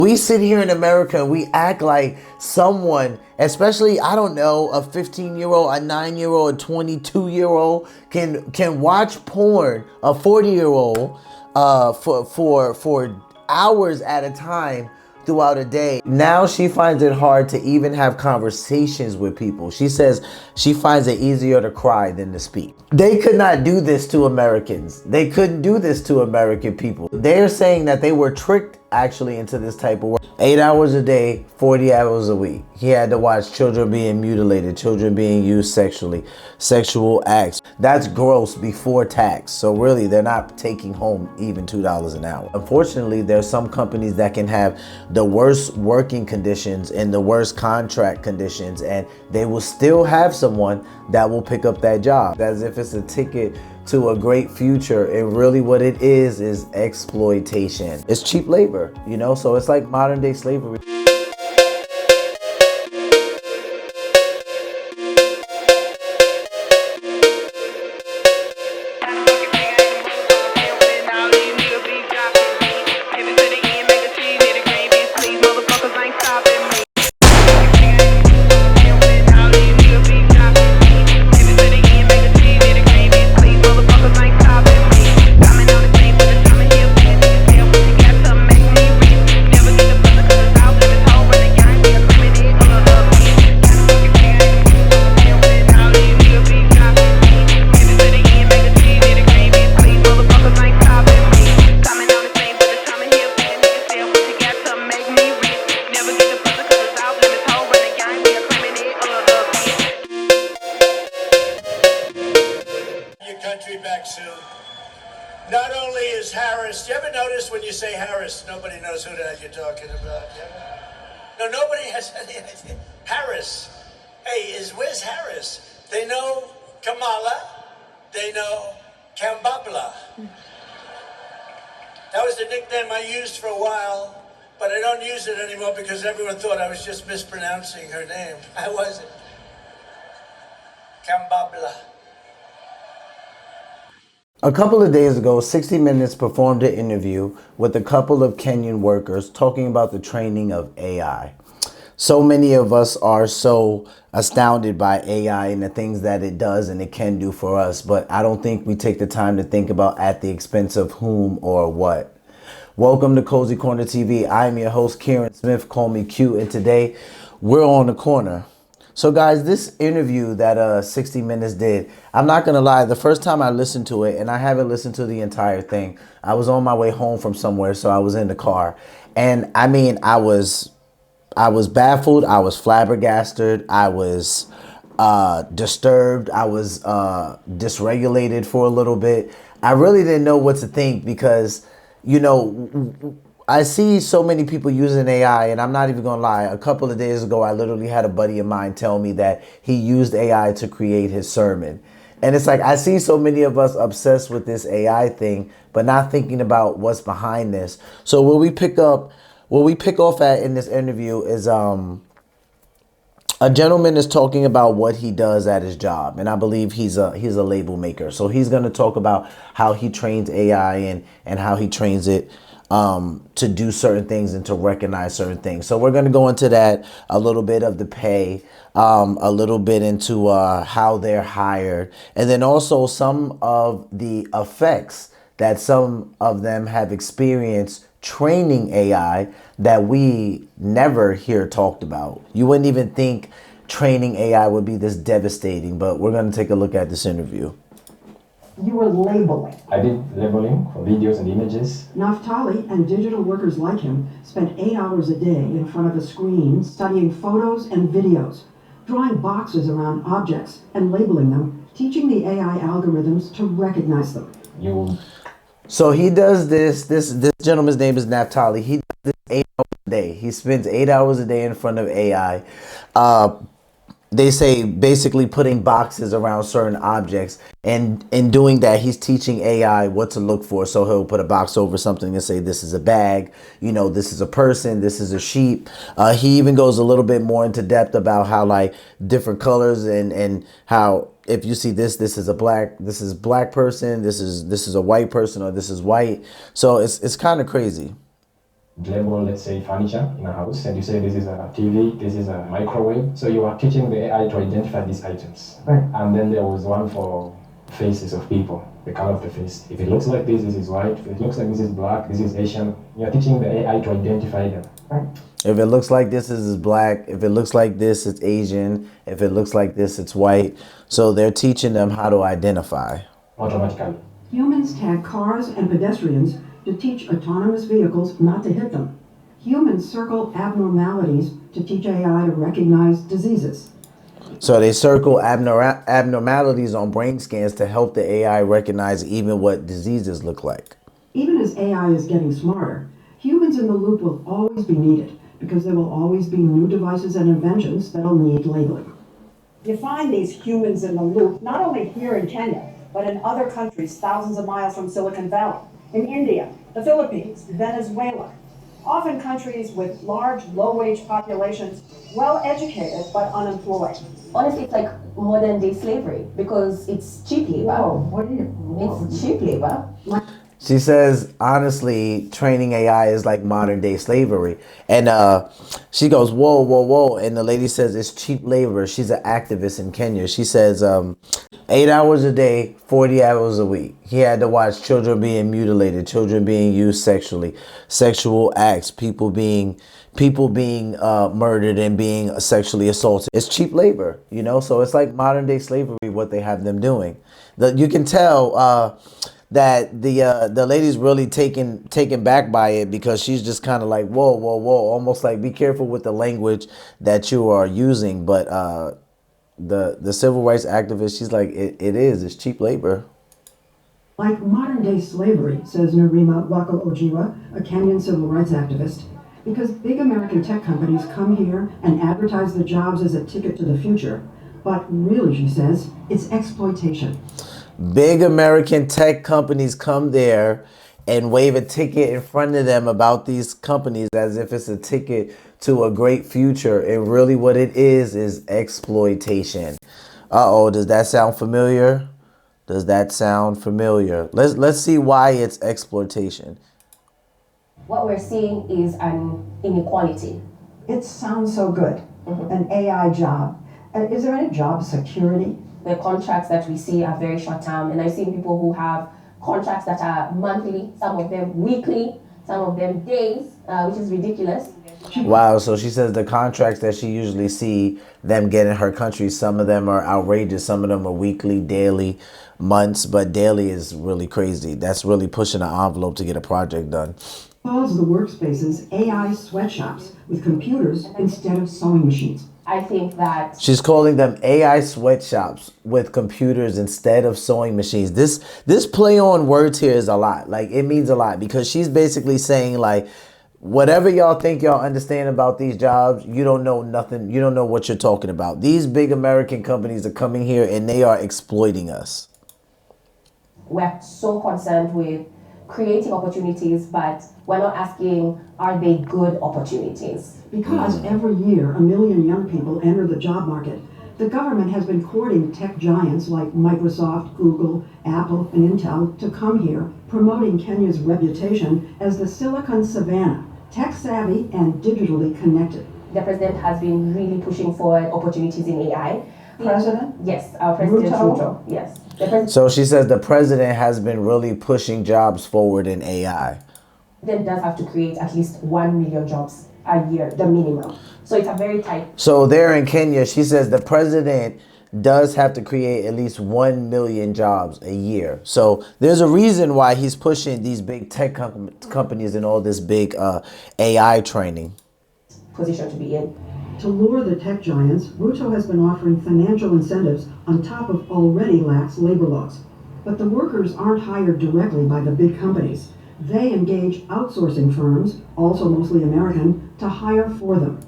We sit here in America and we act like someone, especially, I don't know, a 15-year-old, a 9-year-old, a 22-year-old can watch porn, a 40-year-old, for hours at a time throughout a day. Now she finds it hard to even have conversations with people. She says she finds it easier to cry than to speak. They could not do this to Americans. They couldn't do this to American people. They're saying that they were tricked actually into this type of work. 8 hours a day, 40 hours a week. He had to watch children being mutilated, children being used sexually, sexual acts. That's gross before tax. So really, they're not taking home even $2 an hour. Unfortunately, there's some companies that can have the worst working conditions and the worst contract conditions, and they will still have someone that will pick up that job as if it's a ticket to a great future. And really what it is exploitation. It's cheap labor, you know, so it's like modern day slavery. Back soon. Not only is Harris, you ever notice when you say Harris, nobody knows who that you're talking about? No, nobody has any idea. Harris. Hey, where's Harris? They know Kamala. They know Kambabla. That was the nickname I used for a while, but I don't use it anymore because everyone thought I was just mispronouncing her name. I wasn't. Kambabla. A couple of days ago, 60 Minutes performed an interview with a couple of Kenyan workers talking about the training of AI. So many of us are so astounded by AI and the things that it does and it can do for us, but I don't think we take the time to think about at the expense of whom or what. Welcome to Cozy Corner TV. I'm your host, Kieran Smith, call me Q, and today we're on the corner. So guys, this interview that 60 Minutes did, I'm not going to lie, the first time I listened to it, and I haven't listened to the entire thing, I was on my way home from somewhere, so I was in the car. And I mean, I was baffled, I was flabbergasted, I was disturbed, I was dysregulated for a little bit. I really didn't know what to think because, you know, I see so many people using AI, and I'm not even gonna lie. A couple of days ago, I literally had a buddy of mine tell me that he used AI to create his sermon. And it's like, I see so many of us obsessed with this AI thing, but not thinking about what's behind this. So what we pick off at in this interview is a gentleman is talking about what he does at his job. And I believe he's a label maker. So he's gonna talk about how he trains AI and how he trains it to do certain things and to recognize certain things. So we're going to go into that, a little bit of the pay, a little bit into how they're hired, and then also some of the effects that some of them have experienced training AI that we never hear talked about. You wouldn't even think training AI would be this devastating, but we're going to take a look at this interview. You were labeling. I did labeling for videos and images. Naftali and digital workers like him spent 8 hours a day in front of a screen studying photos and videos, drawing boxes around objects and labeling them, teaching the AI algorithms to recognize them. So he does this gentleman's name is Naftali. He does this 8 hours a day. He spends 8 hours a day in front of AI. They say basically putting boxes around certain objects, and in doing that, he's teaching AI what to look for. So he'll put a box over something and say, this is a bag, you know, this is a person, this is a sheep. He even goes a little bit more into depth about how like different colors and how if you see this is a black person, this is a white person, or this is white. So it's kind of crazy. label, let's say, furniture in a house, and you say this is a TV, this is a microwave. So you are teaching the AI to identify these items. Right. And then there was one for faces of people, the color of the face. If it looks like this is white. If it looks like this is black, this is Asian. You're teaching the AI to identify them. Right. If it looks like this, it's black. If it looks like this, it's Asian. If it looks like this, it's white. So they're teaching them how to identify. Automatically. Humans tag cars and pedestrians to teach autonomous vehicles not to hit them. Humans circle abnormalities to teach AI to recognize diseases. So they circle abnormalities on brain scans to help the AI recognize even what diseases look like. Even as AI is getting smarter, humans in the loop will always be needed because there will always be new devices and inventions that'll need labeling. You find these humans in the loop not only here in Kenya, but in other countries thousands of miles from Silicon Valley, in India, the Philippines, Venezuela, often countries with large, low-wage populations, well-educated but unemployed. Honestly, it's like modern day slavery because it's cheap labor. It's cheap labor. She says, honestly, training AI is like modern day slavery. And she goes, whoa, whoa, whoa. And the lady says it's cheap labor. She's an activist in Kenya. She says 8 hours a day, 40 hours a week. He had to watch children being mutilated, children being used sexually, sexual acts, people being murdered and being sexually assaulted. It's cheap labor, you know? So it's like modern day slavery, what they have them doing. You can tell that the lady's really taken back by it because she's just kind of like, whoa, whoa, whoa, almost like be careful with the language that you are using. But the civil rights activist, she's like, it's cheap labor. Like modern day slavery, says Narima Wako Ojiwa, a Kenyan civil rights activist, because big American tech companies come here and advertise the jobs as a ticket to the future. But really, she says, it's exploitation. Big American tech companies come there and wave a ticket in front of them about these companies as if it's a ticket to a great future. And really what it is exploitation. Uh-oh, does that sound familiar? Does that sound familiar? Let's see why it's exploitation. What we're seeing is an inequality. It sounds so good, an AI job. Is there any job security? The contracts that we see are very short term, and I've seen people who have contracts that are monthly, some of them weekly, some of them days, which is ridiculous. Wow, so she says the contracts that she usually see them get in her country, some of them are outrageous, some of them are weekly, daily, months, but daily is really crazy. That's really pushing an envelope to get a project done. Calls the workspaces AI sweatshops with computers instead of sewing machines. I think that She's calling them AI sweatshops with computers instead of sewing machines. This play on words here is a lot. Like, it means a lot because she's basically saying, like, whatever y'all think y'all understand about these jobs, you don't know nothing. You don't know what you're talking about. These big American companies are coming here and they are exploiting us. we're so concerned with creating opportunities, but we're not asking, are they good opportunities? Because every year 1 million young people enter the job market, the government has been courting tech giants like Microsoft, Google, Apple, and Intel to come here, promoting Kenya's reputation as the Silicon Savannah, tech-savvy and digitally connected. The president has been really pushing forward opportunities in AI. President? Yes, our president Ruto? Ruto. Yes. The president So she says the president has been really pushing jobs forward in AI. does have to create at least 1 million jobs a year, the minimum. So it's a very tight. So there in Kenya, she says the president does have to create at least 1 million jobs a year. So there's a reason why he's pushing these big tech companies and all this big AI training. Position to be in. To lure the tech giants, Ruto has been offering financial incentives on top of already lax labor laws. But the workers aren't hired directly by the big companies. They engage outsourcing firms, also mostly American, to hire for them.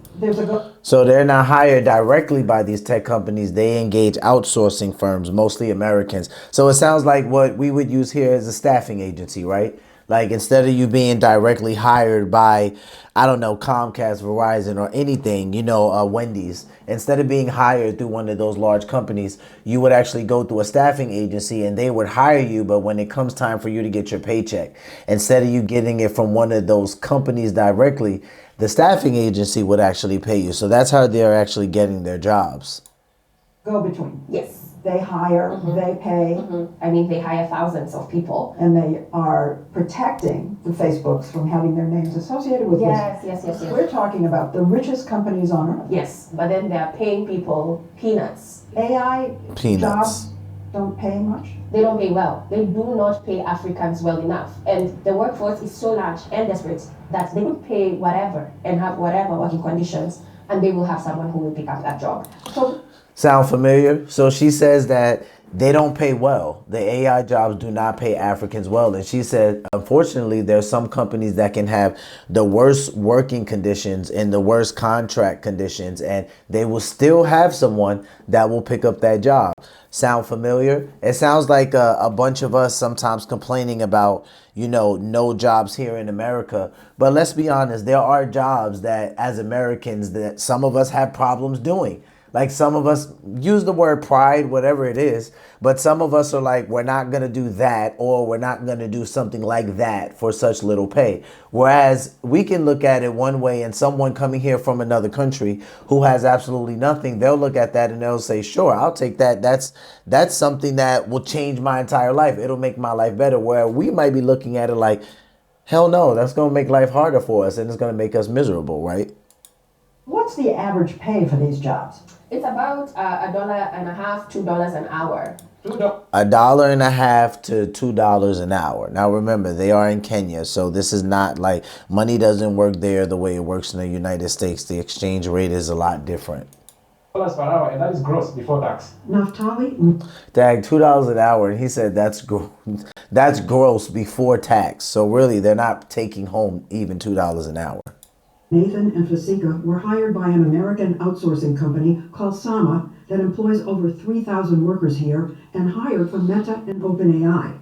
So they're not hired directly by these tech companies. They engage outsourcing firms, mostly Americans. So it sounds like what we would use here as a staffing agency, right? Like instead of you being directly hired by, I don't know, Comcast, Verizon, or anything, Wendy's, instead of being hired through one of those large companies, you would actually go through a staffing agency and they would hire you. But when it comes time for you to get your paycheck, instead of you getting it from one of those companies directly, the staffing agency would actually pay you. So that's how they're actually getting their jobs. Go between. Yes. They hire, they pay, I mean, they hire thousands of people. and they are protecting the Facebooks from having their names associated with Yes, this. yes. We're talking about the richest companies on earth. Yes, but then they are paying people peanuts. AI Peanuts. jobs don't pay much. They don't pay well. They do not pay Africans well enough. And the workforce is so large and desperate that they could pay whatever and have whatever working conditions, and they will have someone who will pick up that job. So Sound familiar? So she says that they don't pay well. The AI jobs do not pay Africans well. And she said, unfortunately, there's some companies that can have the worst working conditions and the worst contract conditions, and they will still have someone that will pick up that job. Sound familiar? It sounds like a bunch of us sometimes complaining about, no jobs here in America. But let's be honest, there are jobs that as Americans that some of us have problems doing. Like some of us use the word pride, whatever it is, but some of us are like, we're not going to do that, or we're not going to do something like that for such little pay. Whereas we can look at it one way, and someone coming here from another country who has absolutely nothing, they'll look at that and they'll say, sure, I'll take that. That's something that will change my entire life. It'll make my life better. Where we might be looking at it like, hell no, that's going to make life harder for us and it's going to make us miserable, right? What's the average pay for these jobs? it's about $1.50, $2 an hour. $1.50 to $2 an hour. Now remember, they are in Kenya, so this is not like money doesn't work there the way it works in the United States. The exchange rate is a lot different. $2 per hour, and that is gross before tax. Naftali? Dag, $2 an hour, and he said that's gross before tax. So really, they're not taking home even $2 an hour. Nathan and Fasika were hired by an American outsourcing company called Sama that employs over 3,000 workers here and hired from Meta and OpenAI.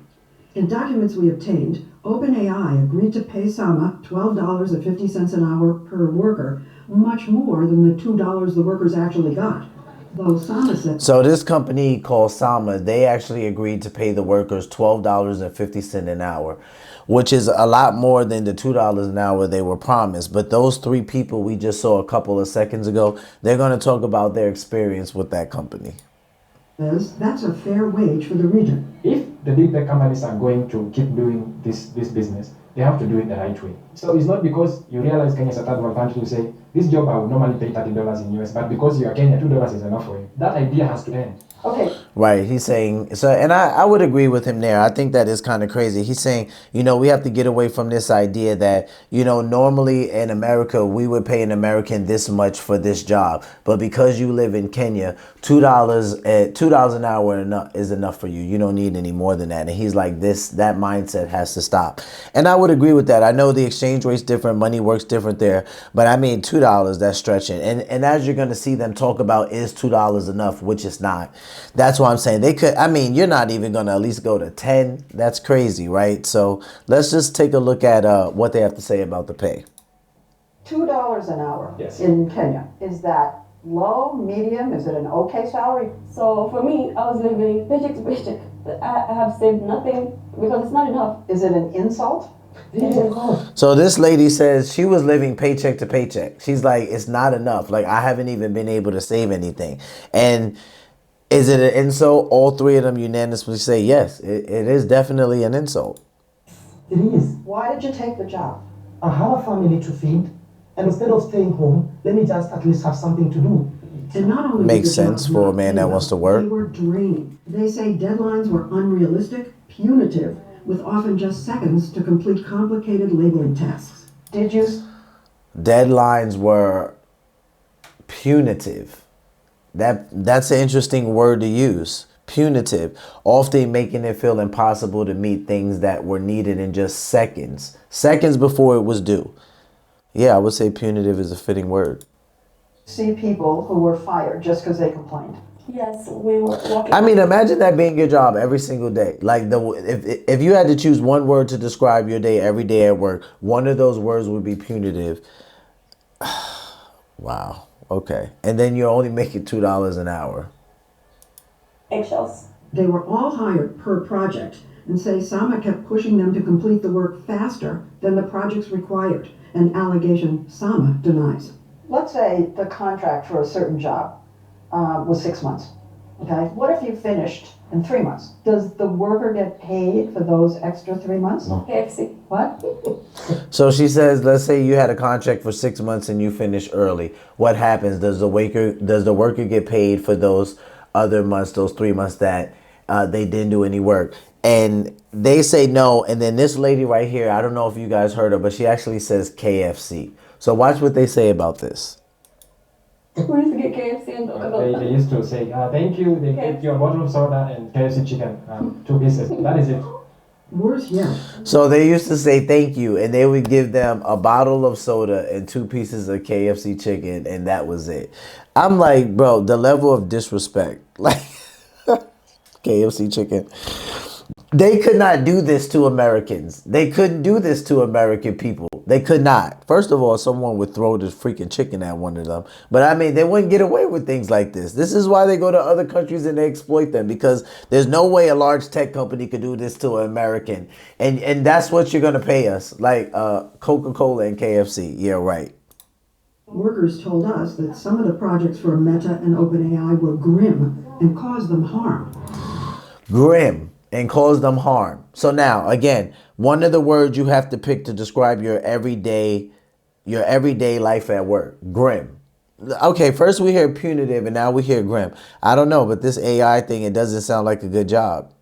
In documents we obtained, OpenAI agreed to pay Sama $12.50 an hour per worker, much more than the $2 the workers actually got. Though Sama said... So this company called Sama, they actually agreed to pay the workers $12.50 an hour, which is a lot more than the $2 an hour they were promised. But those three people we just saw a couple of seconds ago, they're going to talk about their experience with that company. says that's a fair wage for the region. If the big tech companies are going to keep doing this business, they have to do it the right way. So it's not because you realize Kenya is a third world country, you say, this job I would normally pay $30 in US, but because you are Kenya, $2 is enough for you. That idea has to end. Okay. Right. He's saying, so, and I would agree with him there. I think that is kind of crazy. He's saying, we have to get away from this idea that, normally in America, we would pay an American this much for this job. But because you live in Kenya, $2 an hour is enough for you. You don't need any more than that. And he's like, that mindset has to stop. And I would agree with that. I know the exchange rate's different. Money works different there. But I mean, $2, that's stretching. And as you're going to see them talk about, is $2 enough, which it's not. That's why I'm saying they could. I mean, you're not even going to at least go to 10. That's crazy, right? So let's just take a look at what they have to say about the pay. $2 an hour Yes. in Kenya. Is that low, medium? Is it an okay salary? So for me, I was living paycheck to paycheck. I have saved nothing because it's not enough. Is it an insult? So this lady says she was living paycheck to paycheck. She's like, it's not enough. Like, I haven't even been able to save anything. And is it an insult? All three of them unanimously say yes. It is definitely an insult. It is. Why did you take the job? I have a family to feed, and instead of staying home, let me just at least have something to do. And not only Makes did the job sense for a not man pay that well, wants to work. They were draining. They say deadlines were unrealistic, punitive, with often just seconds to complete complicated labeling tasks. Did you? Deadlines were punitive. That's an interesting word to use. Punitive, often making it feel impossible to meet things that were needed in just seconds before it was due. Yeah, I would say punitive is a fitting word. See people who were fired just because they complained. Yes, we were walking. I mean, imagine that being your job every single day. Like if you had to choose one word to describe your day every day at work, one of those words would be punitive. Wow. Okay. And then you're only making $2 an hour. eggshells. They were all hired per project and say Sama kept pushing them to complete the work faster than the projects required, an allegation Sama denies. Let's say the contract for a certain job was 6 months. Okay, what if you finished in 3 months? Does the worker get paid for those extra 3 months? No. KFC. What? So she says, let's say you had a contract for 6 months and you finish early. What happens? Does the worker get paid for those other months, those 3 months that they didn't do any work? And they say no. And then this lady right here, I don't know if you guys heard her, but she actually says KFC. So watch what they say about this. We used to get KFC and talk about They used to say, thank you, they get you a bottle of soda and KFC chicken, 2 pieces. That is it. Worse yet, So they used to say thank you, and they would give them a bottle of soda and 2 pieces of KFC chicken, and that was it. I'm like, bro, the level of disrespect. Like, KFC chicken. They could not do this to Americans. They couldn't do this to American people. They could not. First of all, someone would throw the freaking chicken at one of them. But I mean, they wouldn't get away with things like this. This is why they go to other countries and they exploit them, because there's no way a large tech company could do this to an American. And that's what you're going to pay us. Like Coca-Cola and KFC. Yeah, right. workers told us that some of the projects for Meta and OpenAI were grim and caused them harm. Grim and cause them harm. So now, again, one of the words you have to pick to describe your everyday life at work. Grim. Okay, first we hear punitive and now we hear grim. I don't know, but this AI thing, it doesn't sound like a good job.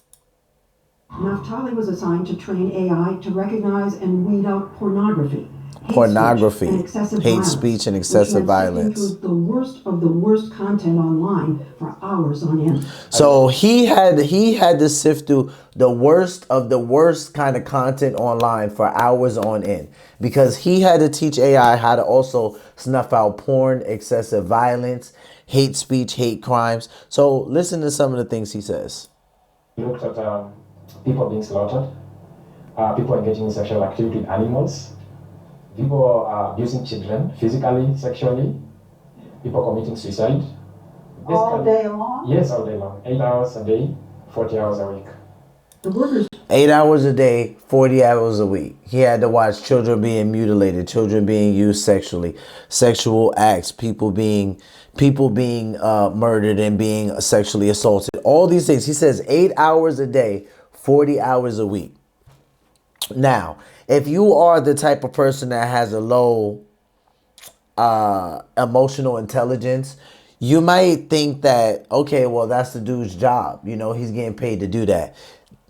Naftali was assigned to train AI to recognize and weed out pornography. Pornography, hate violence, speech and excessive which meant violence. sifting through the worst of the worst content online for hours on end. So he had to sift through the worst of the worst kind of content online for hours on end, because he had to teach AI how to also snuff out porn, excessive violence, hate speech, hate crimes. So listen to some of the things he says. We looked at people being slaughtered, people engaging in sexual activity with animals, people abusing children physically, sexually, people committing suicide. All day long? Yes, all day long. 8 hours a day, 40 hours a week. The workers 8 hours a day, 40 hours a week. He had to watch children being mutilated, children being used sexually, sexual acts, people being murdered and being sexually assaulted. All these things. He says 8 hours a day, 40 hours a week. Now, if you are the type of person that has a low emotional intelligence, you might think that, okay, well, that's the dude's job. You know, he's getting paid to do that.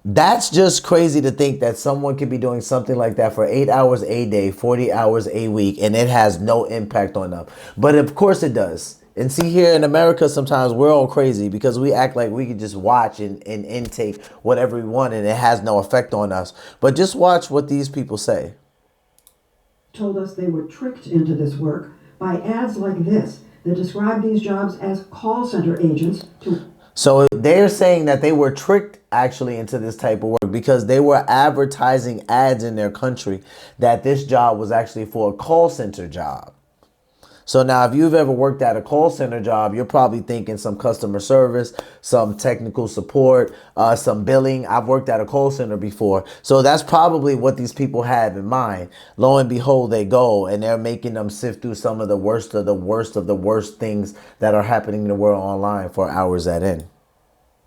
That's just crazy to think that someone could be doing something like that for 8 hours a day, 40 hours a week, and it has no impact on them. But of course it does. And see, here in America, sometimes we're all crazy because we act like we can just watch and intake whatever we want and it has no effect on us. But just watch what these people say. told us they were tricked into this work by ads like this that describe these jobs as call center agents to... So they're saying that they were tricked actually into this type of work because they were advertising ads in their country that this job was actually for a call center job. So now if you've ever worked at a call center job, you're probably thinking some customer service, some technical support, some billing. I've worked at a call center before. So that's probably what these people have in mind. Lo and behold, they go and they're making them sift through some of the worst of the worst of the worst things that are happening in the world online for hours at end.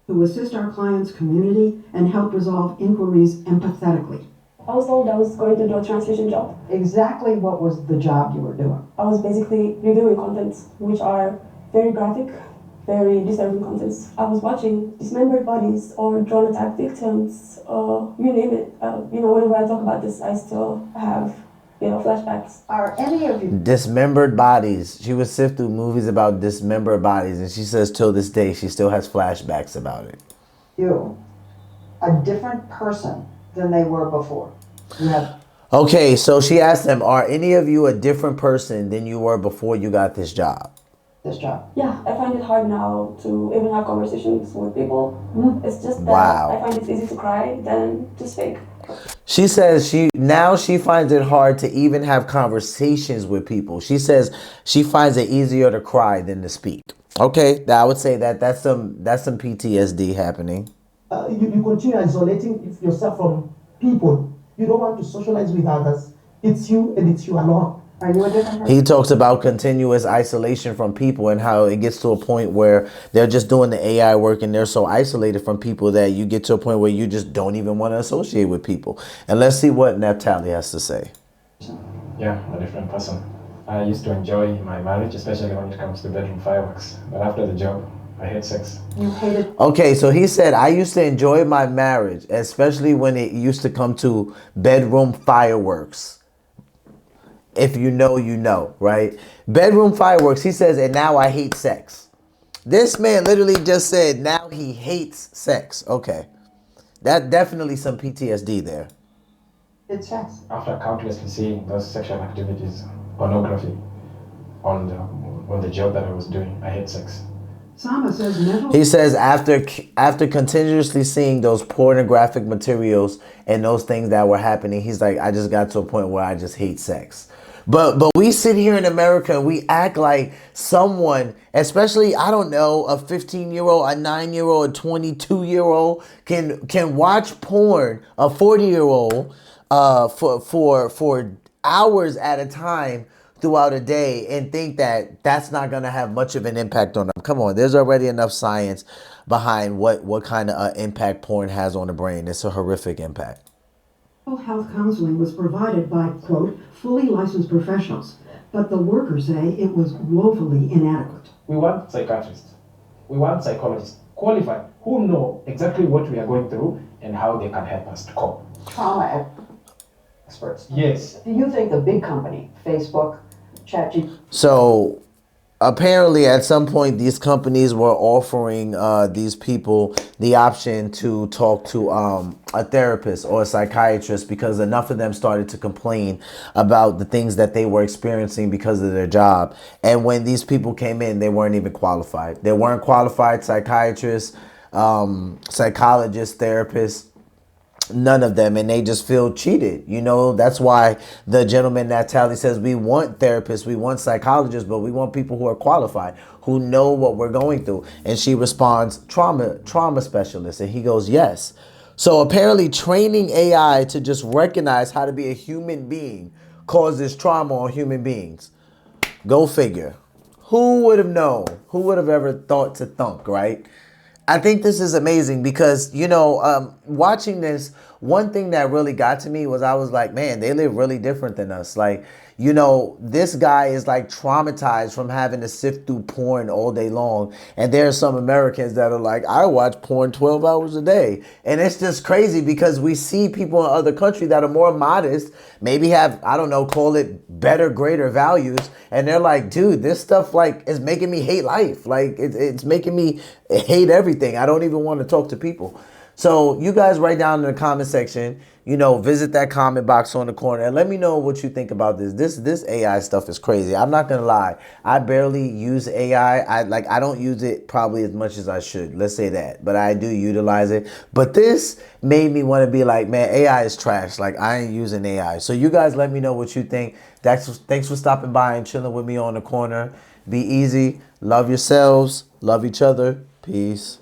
who assist our clients' community and help resolve inquiries empathetically. I was told I was going to do a translation job. Exactly what was the job you were doing? I was basically reviewing contents which are very graphic, very disturbing contents. I was watching dismembered bodies or drone attack victims, or you name it. Whenever I talk about this, I still have, flashbacks. Are any of you... Dismembered bodies. She would sift through movies about dismembered bodies, and she says till this day she still has flashbacks about it. You, a different person than they were before? You have... Okay, so she asked them, are any of you a different person than you were before you got this job? this job? Yeah, I find it hard now to even have conversations with people. It's just that Wow. I find it's easy to cry than to speak. She says she finds it hard to even have conversations with people. She says she finds it easier to cry than to speak. Okay, I would say that's some PTSD happening. You continue isolating yourself from people. You don't want to socialize with others. It's you and it's you alone. Are you a different person? He talks about continuous isolation from people and how it gets to a point where they're just doing the AI work and they're so isolated from people that you get to a point where you just don't even want to associate with people. And let's see what Naphtali has to say. Yeah, I'm a different person. I used to enjoy my marriage, especially when it comes to bedroom fireworks. But after the job, I hate sex. You hated. Okay, so he said, I used to enjoy my marriage, especially when it used to come to bedroom fireworks. If you know, you know, right? Bedroom fireworks, he says, and now I hate sex. This man literally just said, now he hates sex. Okay. That definitely some PTSD there. Did sex. After countlessly seeing those sexual activities, pornography, on the job that I was doing, I hate sex. Sama says mental. He says after continuously seeing those pornographic materials and those things that were happening, he's like, I just got to a point where I just hate sex. But we sit here in America and we act like someone, especially, I don't know, a 15-year-old, a 9-year-old, a 22-year-old can watch porn, a 40-year-old, for hours at a time throughout a day and think that that's not going to have much of an impact on them. Come on, there's already enough science behind what kind of impact porn has on the brain. It's a horrific impact. Health counseling was provided by, quote, fully licensed professionals, but the workers say it was woefully inadequate. We want psychiatrists. We want psychologists, qualified, who know exactly what we are going through and how they can help us to cope. Trauma experts. Yes. Do you think the big company, Facebook, ChatGPT, So apparently at some point these companies were offering these people the option to talk to a therapist or a psychiatrist because enough of them started to complain about the things that they were experiencing because of their job. And when these people came in, they weren't even qualified. They weren't qualified psychiatrists, psychologists, therapists. None of them, and they just feel cheated. You know, that's why the gentleman Natalie says we want therapists, we want psychologists, but we want people who are qualified, who know what we're going through. And she responds, trauma specialist. And he goes, yes. So apparently training AI to just recognize how to be a human being causes trauma on human beings. Go figure. Who would have known? Who would have ever thought to thunk, right? I think this is amazing because, you know, watching this, one thing that really got to me was I was like, man, they live really different than us. Like, you know, this guy is like traumatized from having to sift through porn all day long. And there are some Americans that are like, I watch porn 12 hours a day. And it's just crazy because we see people in other countries that are more modest, maybe have, I don't know, call it better, greater values. And they're like, dude, this stuff like is making me hate life. Like it's making me hate everything. I don't even want to talk to people. So you guys write down in the comment section, you know, visit that comment box on the corner and let me know what you think about this. This AI stuff is crazy. I'm not going to lie. I barely use AI. I don't use it probably as much as I should. Let's say that. But I do utilize it. But this made me want to be like, man, AI is trash. Like I ain't using AI. So you guys let me know what you think. Thanks for stopping by and chilling with me on the corner. Be easy. Love yourselves. Love each other. Peace.